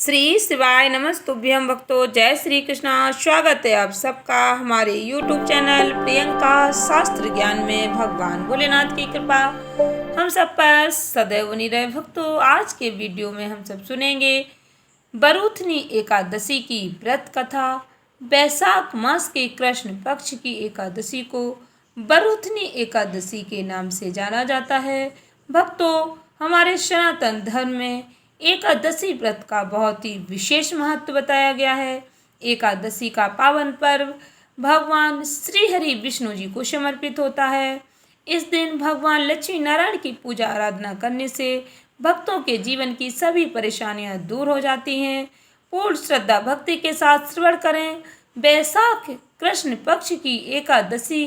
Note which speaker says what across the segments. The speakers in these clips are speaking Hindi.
Speaker 1: श्री शिवाय नमस्तुभ्यं भक्तों। जय श्री कृष्णा। स्वागत है आप सबका हमारे YouTube चैनल प्रियंका शास्त्र ज्ञान में। भगवान भोलेनाथ की कृपा हम सब पर सदैव बनी रहे। भक्तों, आज के वीडियो में हम सब सुनेंगे बरूथनी एकादशी की व्रत कथा। वैशाख मास के कृष्ण पक्ष की एकादशी को बरूथनी एकादशी के नाम से जाना जाता है। भक्तों, हमारे सनातन धर्म में एकादशी व्रत का बहुत ही विशेष महत्व बताया गया है। एकादशी का पावन पर्व भगवान श्री हरि विष्णु जी को समर्पित होता है। इस दिन भगवान लक्ष्मी नारायण की पूजा आराधना करने से भक्तों के जीवन की सभी परेशानियां दूर हो जाती हैं। पूर्ण श्रद्धा भक्ति के साथ श्रवण करें वैशाख कृष्ण पक्ष की एकादशी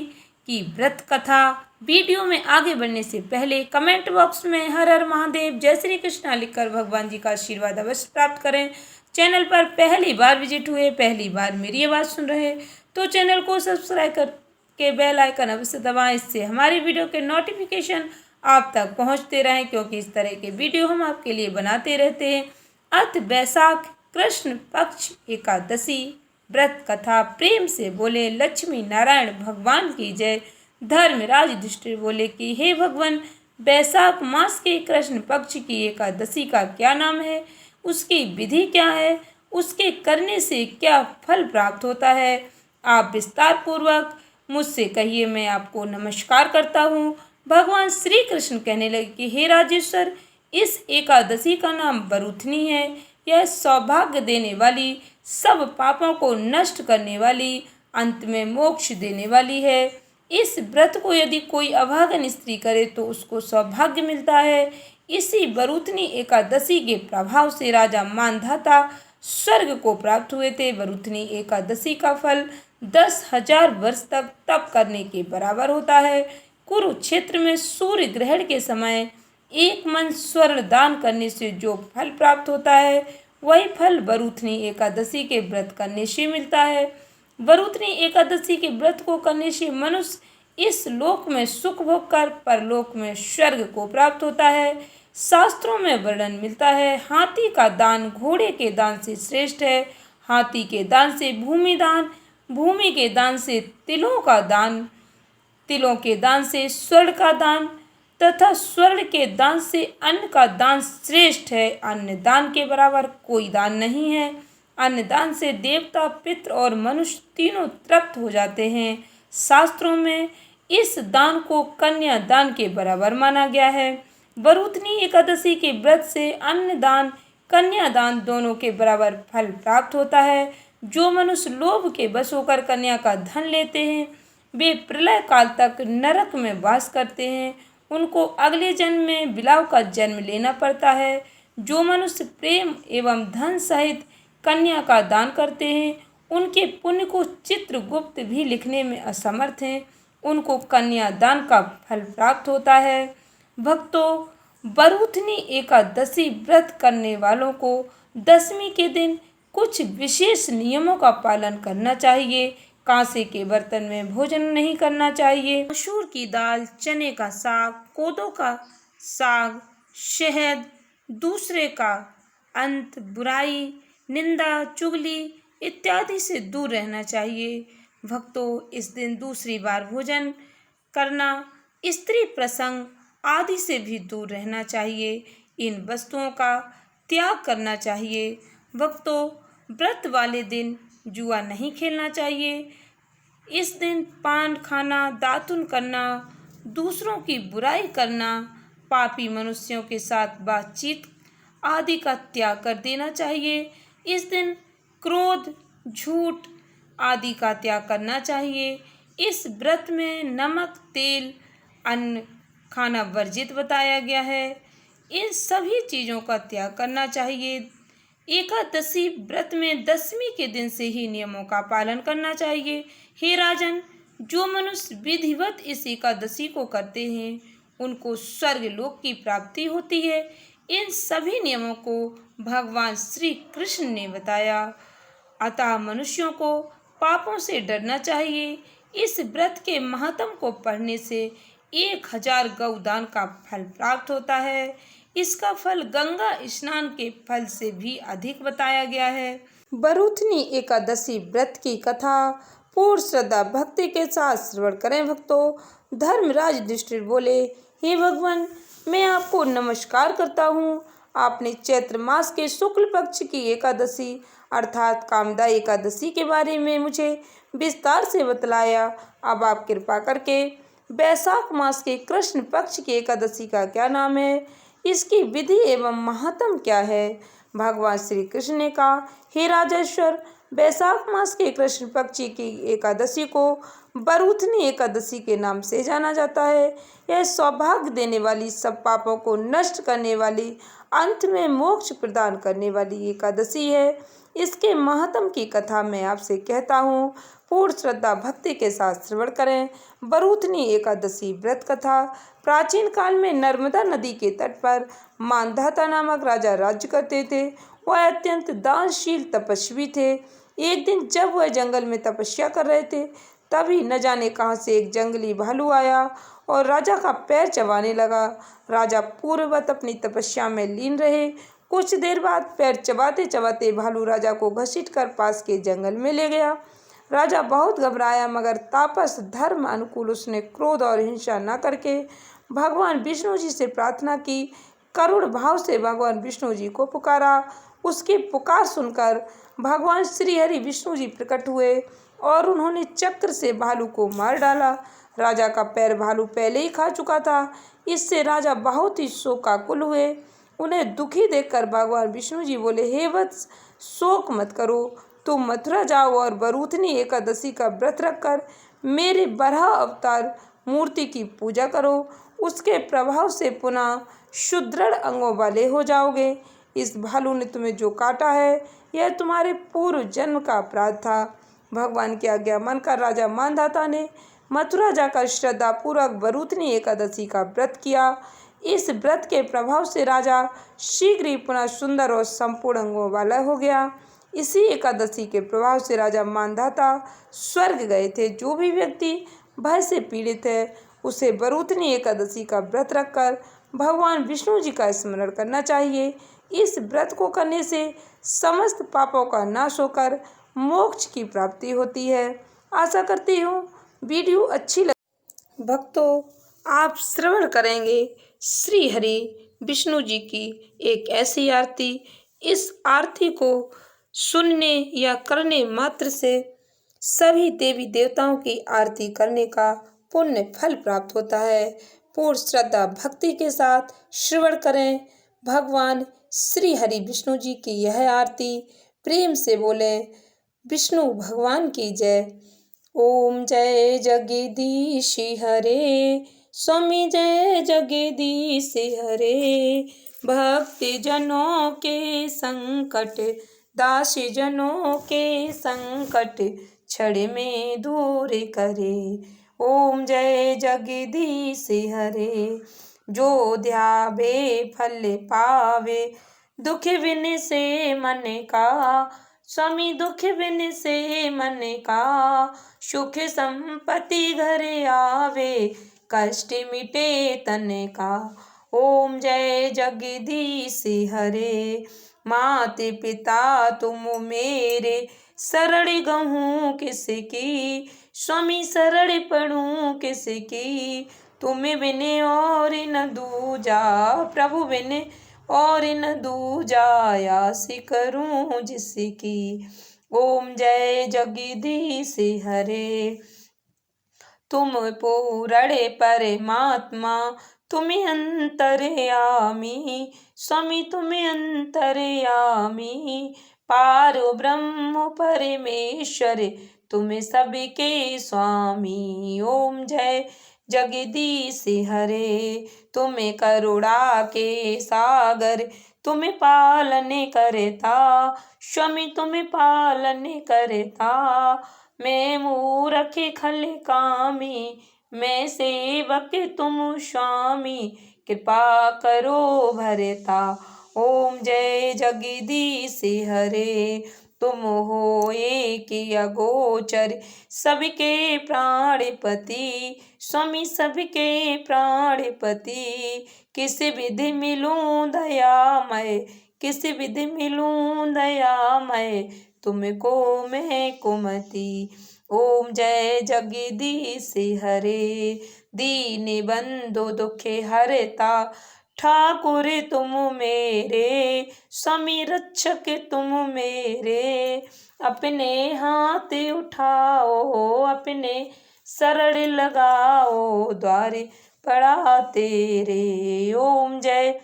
Speaker 1: की व्रत कथा। वीडियो में आगे बढ़ने से पहले कमेंट बॉक्स में हर हर महादेव जय श्री कृष्णा लिखकर भगवान जी का आशीर्वाद अवश्य प्राप्त करें। चैनल पर पहली बार विजिट हुए, पहली बार मेरी आवाज़ सुन रहे तो चैनल को सब्सक्राइब करके बेल आइकन अवश्य दबाएं। इससे हमारी वीडियो के नोटिफिकेशन आप तक पहुंचते रहें, क्योंकि इस तरह के वीडियो हम आपके लिए बनाते रहते हैं। अर्थ वैशाख कृष्ण पक्ष एकादशी व्रत कथा। प्रेम से बोले लक्ष्मी नारायण भगवान की जय। धर्मराज युधिष्ठिर बोले कि हे भगवान, वैशाख मास के कृष्ण पक्ष की एकादशी का क्या नाम है, उसकी विधि क्या है, उसके करने से क्या फल प्राप्त होता है, आप विस्तार पूर्वक मुझसे कहिए, मैं आपको नमस्कार करता हूँ। भगवान श्री कृष्ण कहने लगे कि हे राजेश्वर, इस एकादशी का नाम बरूथनी है। यह सौभाग्य देने वाली, सब पापों को नष्ट करने वाली, अंत में मोक्ष देने वाली है। इस व्रत को यदि कोई अभागन स्त्री करे तो उसको सौभाग्य मिलता है। इसी बरूथनी एकादशी के प्रभाव से राजा मानधाता स्वर्ग को प्राप्त हुए थे। बरूथनी एकादशी का फल 10,000 वर्ष तक तप करने के बराबर होता है। कुरुक्षेत्र में सूर्य ग्रहण के समय एक मन स्वर्ण दान करने से जो फल प्राप्त होता है, वही फल बरूथनी एकादशी के व्रत करने से मिलता है। बरूथनी एकादशी के व्रत को करने से मनुष्य इस लोक में सुख भोग कर परलोक में स्वर्ग को प्राप्त होता है। शास्त्रों में वर्णन मिलता है, हाथी का दान घोड़े के दान से श्रेष्ठ है। हाथी के दान से भूमि दान, भूमि के दान से तिलों का दान, तिलों के दान से स्वर्ण का दान तथा स्वर्ण के दान से अन्न का दान श्रेष्ठ है। अन्न दान के बराबर कोई दान नहीं है। अन्न दान से देवता, पितृ और मनुष्य तीनों तृप्त हो जाते हैं। शास्त्रों में इस दान को कन्या दान के बराबर माना गया है। बरूथनी एकादशी के व्रत से अन्न दान, कन्या दान दोनों के बराबर फल प्राप्त होता है। जो मनुष्य लोभ के वश होकर कन्या का धन लेते हैं, वे प्रलय काल तक नरक में वास करते हैं। उनको अगले जन्म में बिलाव का जन्म लेना पड़ता है। जो मनुष्य प्रेम एवं धन सहित कन्या का दान करते हैं, उनके पुण्य को चित्रगुप्त भी लिखने में असमर्थ हैं। उनको कन्या दान का फल प्राप्त होता है। भक्तों, बरूथनी एकादशी व्रत करने वालों को दशमी के दिन कुछ विशेष नियमों का पालन करना चाहिए। कांसे के बर्तन में भोजन नहीं करना चाहिए। मसूर की दाल, चने का साग, कोदो का साग, शहद, दूसरे का अंत, बुराई, निंदा, चुगली इत्यादि से दूर रहना चाहिए। भक्तों, इस दिन दूसरी बार भोजन करना, स्त्री प्रसंग आदि से भी दूर रहना चाहिए। इन वस्तुओं का त्याग करना चाहिए। भक्तों, व्रत वाले दिन जुआ नहीं खेलना चाहिए। इस दिन पान खाना, दातुन करना, दूसरों की बुराई करना, पापी मनुष्यों के साथ बातचीत आदि का त्याग कर देना चाहिए। इस दिन क्रोध, झूठ आदि का त्याग करना चाहिए। इस व्रत में नमक, तेल, अन्न खाना वर्जित बताया गया है। इन सभी चीज़ों का त्याग करना चाहिए। एकादशी व्रत में दशमी के दिन से ही नियमों का पालन करना चाहिए। हे राजन, जो मनुष्य विधिवत इस एकादशी को करते हैं, उनको स्वर्ग लोक की प्राप्ति होती है। इन सभी नियमों को भगवान श्री कृष्ण ने बताया। अतः मनुष्यों को पापों से डरना चाहिए। इस व्रत के महात्म को पढ़ने से 1,000 गौदान का फल प्राप्त होता है। इसका फल गंगा स्नान के फल से भी अधिक बताया गया है। बरूथनी एकादशी व्रत की कथा पूर्ण श्रद्धा भक्ति के साथ श्रवण करें भक्तों। धर्मराज युधिष्ठिर बोले, हे भगवान, मैं आपको नमस्कार करता हूँ। आपने चैत्र मास के शुक्ल पक्ष की एकादशी अर्थात कामदा एकादशी के बारे में मुझे विस्तार से बतलाया। अब आप कृपा करके वैशाख मास के कृष्ण पक्ष की एकादशी का क्या नाम है, इसकी विधि एवं महात्म क्या है। भगवान श्री कृष्ण ने कहा, हे राजेश्वर, वैशाख मास के कृष्ण पक्ष की एकादशी को बरूथनी एकादशी के नाम से जाना जाता है। यह सौभाग्य देने वाली, सब पापों को नष्ट करने वाली, अंत में मोक्ष प्रदान करने वाली एकादशी है। इसके महत्म की कथा मैं आपसे कहता हूँ, पूर्ण श्रद्धा भक्ति के साथ श्रवण करें। बरूथनी एकादशी व्रत कथा। प्राचीन काल में नर्मदा नदी के तट पर मांधाता नामक राजा राज्य करते थे। वह अत्यंत दानशील तपस्वी थे। एक दिन जब वह जंगल में तपस्या कर रहे थे, तभी न जाने कहाँ से एक जंगली भालू आया और राजा का पैर चबाने लगा। राजा पूर्ववत अपनी तपस्या में लीन रहे। कुछ देर बाद पैर चबाते चबाते भालू राजा को घसीटकर पास के जंगल में ले गया। राजा बहुत घबराया, मगर तापस धर्म अनुकूल उसने क्रोध और हिंसा न करके भगवान विष्णु जी से प्रार्थना की। करुण भाव से भगवान विष्णु जी को पुकारा। उसकी पुकार सुनकर भगवान श्री हरि विष्णु जी प्रकट हुए और उन्होंने चक्र से भालू को मार डाला। राजा का पैर भालू पहले ही खा चुका था। इससे राजा बहुत ही शोकाकुल हुए। उन्हें दुखी देखकर भगवान विष्णु जी बोले, हे वत्स, शोक मत करो। तुम मथुरा जाओ और बरूथनी एकादशी का व्रत रखकर मेरे बराह अवतार मूर्ति की पूजा करो। उसके प्रभाव से पुनः सुदृढ़ अंगों वाले हो जाओगे। इस भालू ने तुम्हें जो काटा है, यह तुम्हारे पूर्व जन्म का अपराध था। भगवान की आज्ञा मानकर राजा मांधाता ने मथुरा जाकर श्रद्धापूर्वक बरूथनी एकादशी का व्रत किया। इस व्रत के प्रभाव से राजा शीघ्र ही पुनः सुंदर और संपूर्ण अंगों वाला हो गया। इसी एकादशी के प्रभाव से राजा मांधाता स्वर्ग गए थे। जो भी व्यक्ति भय से पीड़ित है, उसे बरूथनी एकादशी का व्रत रखकर भगवान विष्णु जी का स्मरण करना चाहिए। इस व्रत को करने से समस्त पापों का नाश होकर मोक्ष की प्राप्ति होती है। आशा करती हूँ वीडियो अच्छी लगी। भक्तों, आप श्रवण करेंगे श्री हरि विष्णु जी की एक ऐसी आरती। इस आरती को सुनने या करने मात्र से सभी देवी देवताओं की आरती करने का पुण्य फल प्राप्त होता है। पूर्ण श्रद्धा भक्ति के साथ श्रवण करें भगवान श्री हरि विष्णु जी की यह आरती। प्रेम से बोलें, विष्णु भगवान की जय। ओम जय जगदीश हरे, स्वामी जय जगदीश हरे। भक्ति जनों के संकट, दासी जनों के संकट क्षण में दूर करे। ओम जय जगदीश हरे। जो ध्यावे फल पावे, दुख बिन से मन का। स्वामी दुख बिन से मन का, सुख संपत्ति घर आवे, कष्ट मिटे तन का। ओम जय जगदीश हरे। माते पिता तुम मेरे, शरण गहूँ किसकी। स्वामी शरण पढ़ूँ किसकी। तुम बिन और न दूजा, प्रभु बिन और न दूजा, आस करूँ जिसकी। ओम जय जगदीश हरे। तुम पूर्ण परमात्मा, तुम अंतर्यामी। स्वामी तुम अंतर्यामी, पारो ब्रह्म परमेश्वर, तुम सबके स्वामी। ओम जय जगदीश हरे। तुम करुणा के सागर, तुम पालन करता। स्वामी तुम पालन करता। मैं मूरख खल कामी, मैं सेवक तुम स्वामी, कृपा करो भरता। ओम जय जगदीश हरे। तुम हो एक अगोचर सबके प्राणपति। स्वामी सबके प्राणपति, किस विधि मिलूं दयामय, किस विधि मिलूं दयामय, तुमको मैं कुमति। ओम जय जगदीश हरे, दीन बंधु दुखे हरता, ठाकुर तुम मेरे, स्वामी रक्षक तुम मेरे। अपने हाथ उठाओ, अपने शरण लगाओ, द्वारे पड़ा तेरे। ओम जय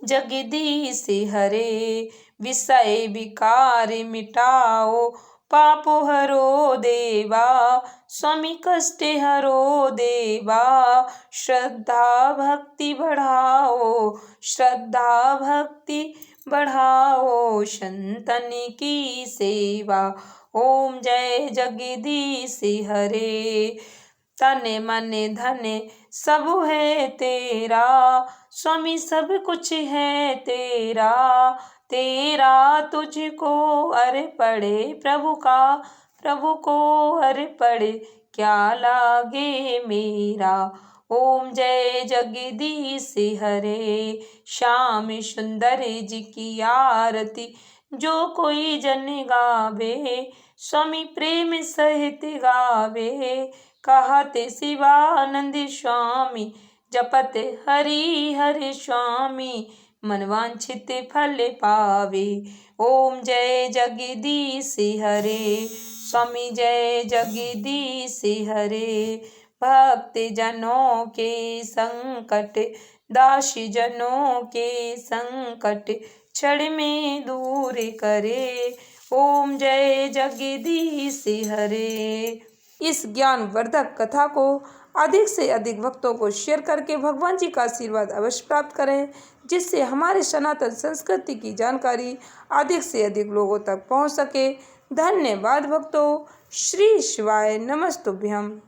Speaker 1: जगदीश हरे, विषय विकार मिटाओ, पाप हरो देवा, स्वामी कष्ट हरो देवा। श्रद्धा भक्ति बढ़ाओ, श्रद्धा भक्ति बढ़ाओ, संतन की सेवा। ओम जय जगदीश हरे, तन मन धन सब है तेरा, स्वामी सब कुछ है तेरा। तेरा तुझको अर्पणे प्रभु का, प्रभु को अर्पणे क्या लागे मेरा। ओम जय जगदीश हरे, श्याम सुंदर जी की आरती जो कोई जन गावे, स्वामी प्रेम सहित गावे। कहते शिवानंद स्वामी, जपत हरि हरि स्वामी, मनवांछित फल पावे। ओम जय जगदीश हरे, स्वामी जय जगदीश हरे। भक्त जनों के संकट, दासी जनों के संकट, क्षण में दूर करे। ओम जय जगदीश हरे। इस ज्ञानवर्धक कथा को अधिक से अधिक भक्तों को शेयर करके भगवान जी का आशीर्वाद अवश्य प्राप्त करें, जिससे हमारे सनातन संस्कृति की जानकारी अधिक से अधिक लोगों तक पहुंच सके। धन्यवाद भक्तों। श्री शिवाय नमस्तुभ्यम।